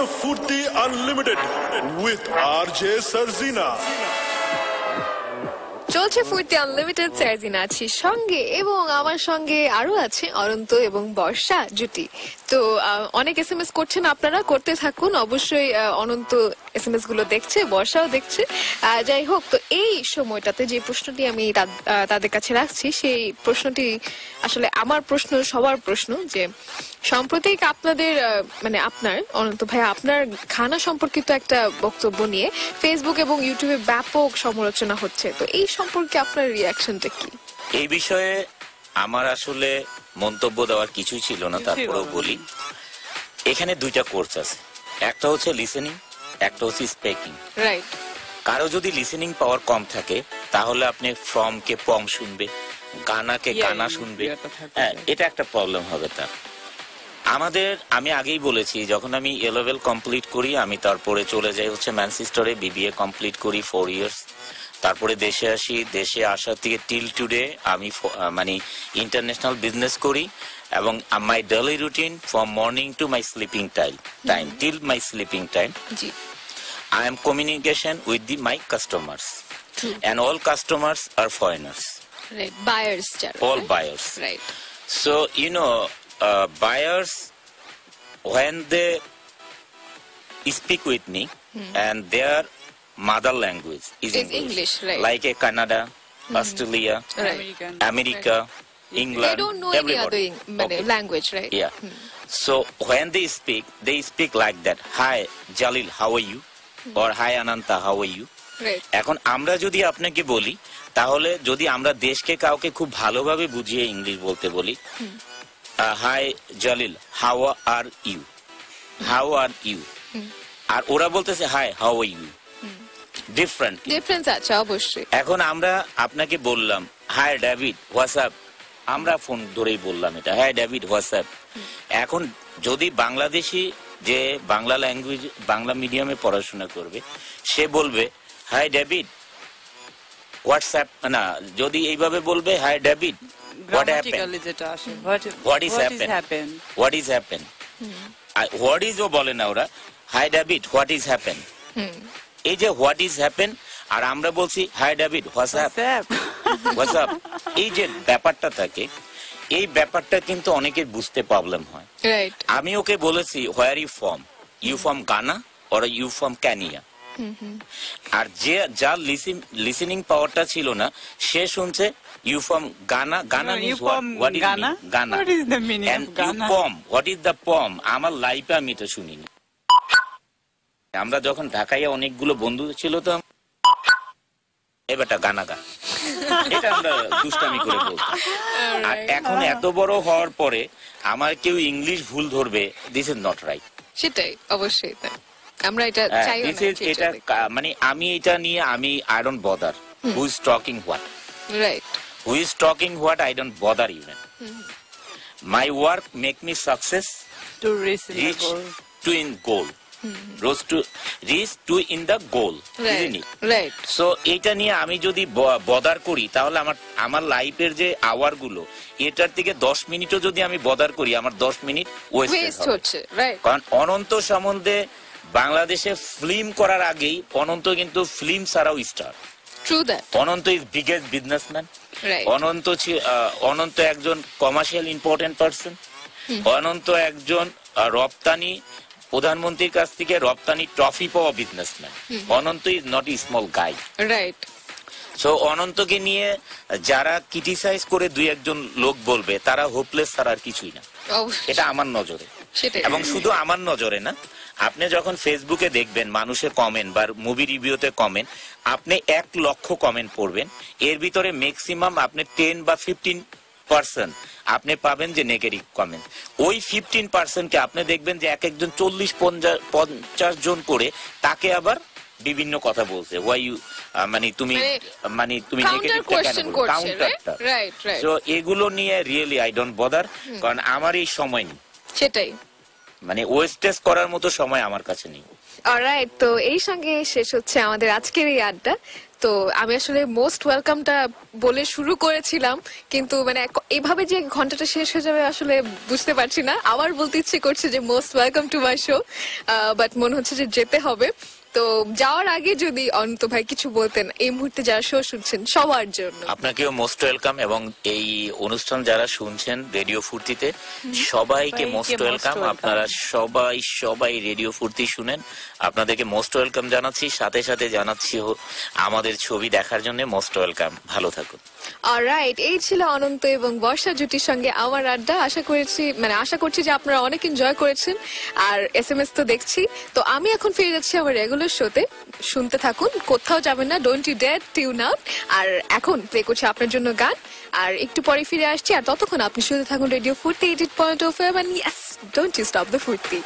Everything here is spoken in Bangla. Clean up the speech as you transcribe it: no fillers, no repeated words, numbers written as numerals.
on Furti Unlimited with RJ Sarzina. চলছে ফুর্তি আনলিমিটেড সার্জিনা আছি সঙ্গে এবং আমার সঙ্গে আরো আছে অনন্ত এবং বর্ষা জুটি। তো অনেক এসএমএস করছেন, আপনারা করতে থাকুন অবশ্যই। অনন্ত এসএমএস গুলো দেখছে, বর্ষাও দেখছে। যাই হোক, তো এই সময়টাতে যে প্রশ্নটি আমি তাদের কাছে রাখছি, সেই প্রশ্নটি আসলে আমার প্রশ্ন, সবার প্রশ্ন, যে সাম্প্রতিক আপনাদের মানে আপনার অনন্ত ভাই আপনার খানা সম্পর্কিত একটা বক্তব্য নিয়ে ফেসবুক এবং ইউটিউবে ব্যাপক সমালোচনা হচ্ছে। তো এই সম্পর্কে আপনার রিয়াকশনটা কি? এই বিষয়ে আমার আসলে মন্তব্য দেওয়ার কিছুই ছিল না, তারপরেও বলি। এখানে দুইটা কোর্স আছে, একটা হচ্ছে লিসেনিং, একটা হচ্ছে স্পিকিং। রাইট। কারো যদি লিসেনিং পাওয়ার কম থাকে তাহলে আপনি ফ্রম কে পম শুনবে, গানাকে গানা শুনবে। হ্যাঁ, এটা একটা প্রবলেম হবে তার। আমি আগেই বলেছি, যখন আমি এ লেভেল কমপ্লিট করি আমি তারপরে চলে যাই হচ্ছে ম্যানচেস্টারে, বিবিএ কমপ্লিট করি 4 ইয়ার্স। তারপরে দেশে আসি, দেশে আসা থেকে টিল টুডে আমি মানে ইন্টারন্যাশনাল বিজনেস করি, এবং my daily routine from morning to my sleeping time till my sleeping time, I am communication with my customers. True. And all customers are foreigners. Right. Buyers. All right? buyers. Right. So, buyers, when they speak with me and their mother language is English, right. like a Canada, Australia, Right. America, England, They don't know everybody. any other language, right? Yeah. So, when they speak like that. Hi, Jalil, how are you? Or hi, Ananta, how are you? Right. এখন আমরা যদি আপনাকে বলি, তাহলে যদি আমরা দেশকে কাউকে খুব ভালোভাবে বুঝিয়ে ইংলিশ বলতে বলি, hi Jalil, how are you, how are you, আর ওরা বলতেছে hi, how are you, difference আছে অবশ্যই। এখন আমরা আপনাকে বললাম হাই ডেভিড, হোয়াটসঅ্যাপ, আমরা ফোন ধরেই বললাম এটা, হাই ডেভিড, হোয়াটসঅ্যাপ। এখন যদি বাংলাদেশি যে বাংলা ল্যাঙ্গুয়েজ, বাংলা মিডিয়ামে পড়াশোনা করবে, সে বলবে হাই ডেভিড, হোয়াটসঅ্যাপ, না, যদি এইভাবে বলবে hi David, what is happen, what is ও বলে না ওরা, hi David, what is happen. এই যে হোয়াট ইজ হ্যাপেন, আর আমরা বলছি হাই ডেভিড, হোয়াটসঅ্যাপ। এই যে ব্যাপারটা থাকে, এই ব্যাপারটা কিন্তু অনেকের বুঝতে প্রবলেম হয়। আমি ওকে বলেছি where you from, you from Ghana or you from Kenya. আর যে যার লিসেনিং পাওয়ারটা ছিল না, সে শুনছে you from Ghana, Ghana means what is Ghana, and you pom, what is the pom. আমার লাইফে আমি এটা শুনিনি। আমরা যখন ঢাকায় অনেকগুলো বন্ধু ছিল, তো এবারটা গানা গা, এটা আমরা দুষ্টামি করে বলতাম। আর এখন এত বড় হওয়ার পরে আমার কেউ ইংলিশ ভুল ধরবে, দিস ইজ নট রাইট। সেটাই অবশ্যই, আমরা এটা চাই না। এটা মানে আমি এটা নিয়ে I don't bother who is talking what, right, who is talking what, I don't bother even. My work make me success to reach to in goal, reach to in the goal, isn't it? Right. So এটা নিয়ে আমি যদি বদার করি, তাহলে আমার লাইফের যে আওয়ার গুলো, এটার থেকে 10 মিনিটও যদি আমি বদার করি, আমার 10 মিনিট ওয়েস্ট হচ্ছে। রাইট। কারণ অনন্ত সম্বন্ধে বাংলাদেশে ফিল্ম করার আগেই অনন্ত কিন্তু ফিল্ম ছাড়াও star. True that. Ananta is biggest businessman. Right. Ananta একজন কমার্শিয়াল ইম্পর্টেন্ট পারসন। অনন্ত একজন রপ্তানি, প্রধানমন্ত্রীর কাছ থেকে রপ্তানি ট্রফি পাওয়া businessman. Ananta is not a small guy. Right. So অনন্তকে নিয়ে যারা ক্রিটিসাইজ করে দুই একজন লোক বলবে, তারা হোপলেস ছাড়া আর কিছুই না। এটা আমার নজরে, এবং শুধু আমার নজরে না, আপনি যখন ফেসবুকে দেখবেন মানুষের কমেন্ট বা মুভি রিভিউতে কমেন্ট, আপনি 1 লক্ষ কমেন্ট পড়বেন, এর ভিতরে ম্যাক্সিমাম আপনি 10 বা 15% আপনি পাবেন যে নেগেটিভ কমেন্ট। ওই 15% কে আপনি দেখবেন যে এক একজন 40-50 জন করে তাকে আবার বিভিন্ন কথা বলছে, ওয়াই ইউ, মানে তুমি নেগেটিভটা কেন বলছো, কাউন্টারটা। সো এগুলো নিয়ে রিয়েলি আই ডোন্ট বদার, কারণ আমার এই সময় নেই। সেটাই, মানে ওয়েস্টেজ করার মতো সময় আমার কাছে নেই। অলরাইট, তো এই সঙ্গে শেষ হচ্ছে আমাদের আজকের এই আড্ডা। তো আমি আসলে মোস্ট ওয়েলকামটা বলে শুরু করেছিলাম, কিন্তু মানে এভাবে যে ঘন্টাটা শেষ হয়ে যাবে আসলে বুঝতে পারছি না। আবার বলতে ইচ্ছে করছে যে most welcome to my show, but মনে হচ্ছে যে যেতে হবে। তো যাওয়ার আগে যদি অনন্ত ভাই কিছু বলতেন এই মুহূর্তে যারা শো শুনছেন সবার জন্য। আপনাকেও মোস্ট ওয়েলকাম, এবং এই অনুষ্ঠান যারা শুনছেন রেডিও ফুর্তিতে সবাইকে মোস্ট ওয়েলকাম। আপনারা সবাই রেডিও ফুর্তি শুনেন, আপনাদেরকে মোস্ট ওয়েলকাম জানাচ্ছি। সাথে সাথে জানাচ্ছি আমাদের ছবি দেখার জন্য মোস্ট ওয়েলকাম। ভালো থাকুন। অলরাইট, এই ছিল অনন্ত এবং বর্ষা জুটির সঙ্গে আমার আড্ডা। আশা করছি যে আপনারা অনেক এনজয় করেছেন, আর এসএমএস তো দেখছি। তো আমি এখন ফিরে যাচ্ছি আমার রেগুলার শোতে। শুনতে থাকুন, কোথাও যাবেন না, don't you dare tune out. আর এখন প্লে করছি আপনার জন্য গান, আর একটু পরে ফিরে আসছি। আর ততক্ষণ আপনি শুনতে থাকুন রেডিও ফুর্তি 88.0 FM, and yes, don't you stop the ফুর্তি।